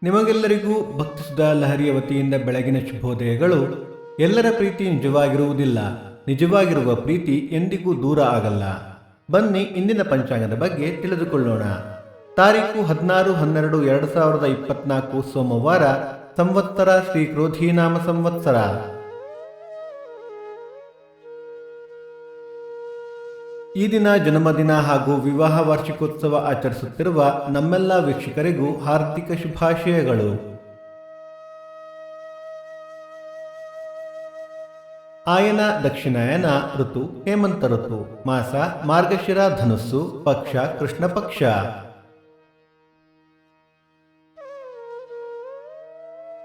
ನಿಮಗೆಲ್ಲರಿಗೂ ಭಕ್ತಿ ಸುಧಾ ಲಹರಿಯ ವತಿಯಿಂದ ಬೆಳಗಿನ ಶುಭೋದಯಗಳು. ಎಲ್ಲರ ಪ್ರೀತಿ ನಿಜವಾಗಿರುವುದಿಲ್ಲ, ನಿಜವಾಗಿರುವ ಪ್ರೀತಿ ಎಂದಿಗೂ ದೂರ ಆಗಲ್ಲ. ಬನ್ನಿ ಇಂದಿನ ಪಂಚಾಂಗದ ಬಗ್ಗೆ ತಿಳಿದುಕೊಳ್ಳೋಣ. ತಾರೀಕು 16-12-2024 ಸೋಮವಾರ, ಸಂವತ್ಸರ ಶ್ರೀ ಕ್ರೋಧೀನಾಮ ಸಂವತ್ಸರ. ಈ ದಿನ ಜನ್ಮದಿನ ಹಾಗೂ ವಿವಾಹ ವಾರ್ಷಿಕೋತ್ಸವ ಆಚರಿಸುತ್ತಿರುವ ನಮ್ಮೆಲ್ಲ ವೀಕ್ಷಕರಿಗೂ ಹಾರ್ದಿಕ ಶುಭಾಶಯಗಳು. ಆಯನ ದಕ್ಷಿಣಾಯನ ಋತು ಹೇಮಂತ ಋತು, ಮಾಸ ಮಾರ್ಗಶಿರ ಧನುಸ್ಸು, ಪಕ್ಷ ಕೃಷ್ಣ ಪಕ್ಷ.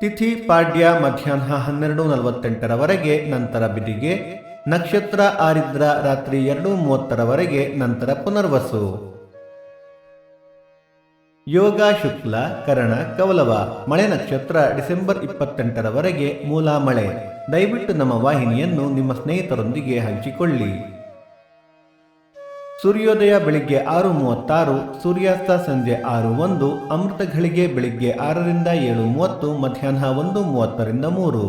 ತಿಥಿ ಪಾಡ್ಯ ಮಧ್ಯಾಹ್ನ 12:48 ನಂತರ ಬಿದಿಗೆ. ನಕ್ಷತ್ರ ಆರಿದ್ರ ರಾತ್ರಿ 2:30 ನಂತರ ಪುನರ್ವಸು. ಯೋಗ ಶುಕ್ಲ ಕರಣ ಕೌಲವ. ಮಳೆ ನಕ್ಷತ್ರ ಡಿಸೆಂಬರ್ 28 ಮೂಲ ಮಳೆ. ದಯವಿಟ್ಟು ನಮ್ಮ ವಾಹಿನಿಯನ್ನು ನಿಮ್ಮ ಸ್ನೇಹಿತರೊಂದಿಗೆ ಹಂಚಿಕೊಳ್ಳಿ. ಸೂರ್ಯೋದಯ ಬೆಳಿಗ್ಗೆ 6:36, ಸೂರ್ಯಾಸ್ತ ಸಂಜೆ 6:01, ಅಮೃತ ಘಳಿಗೆ ಬೆಳಿಗ್ಗೆ 6 ರಿಂದ 7:30, ಮಧ್ಯಾಹ್ನ 1:30 ರಿಂದ 3.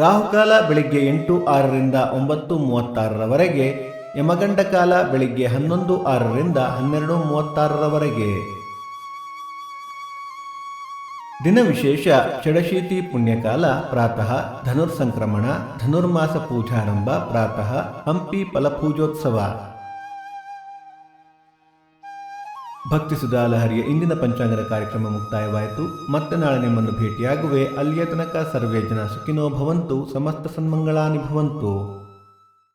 ರಾಹುಕಾಲ ಬೆಳಿಗ್ಗೆ 8:06 ರಿಂದ 9:36, ಯಮಗಂಡ ಕಾಲ ಬೆಳಿಗ್ಗೆ 11:06 ರಿಂದ 12:36. ದಿನ ವಿಶೇಷ ಷಡಶೀತಿ ಪುಣ್ಯಕಾಲ ಪ್ರಾತಃ, ಧನುರ್ಸಂಕ್ರಮಣ, ಧನುರ್ಮಾಸ ಪೂಜಾರಂಭ ಪ್ರಾತಃ, ಹಂಪಿ ಫಲಪೂಜೋತ್ಸವ. ಭಕ್ತಿ ಸುಧಾ ಲಹರಿಯ ಇಂದಿನ ಪಂಚಾಂಗದ ಕಾರ್ಯಕ್ರಮ ಮುಕ್ತಾಯವಾಯಿತು. ಮತ್ತೆ ನಾಳೆ ನಿಮ್ಮನ್ನು ಭೇಟಿಯಾಗುವೆ. ಅಲ್ಲಿಯ ತನಕ ಸರ್ವೇ ಜನ ಸುಖಿನೋ ಭವಂತು, ಸಮಸ್ತ ಸನ್ಮಂಗಳಾನಿ ಭವಂತು.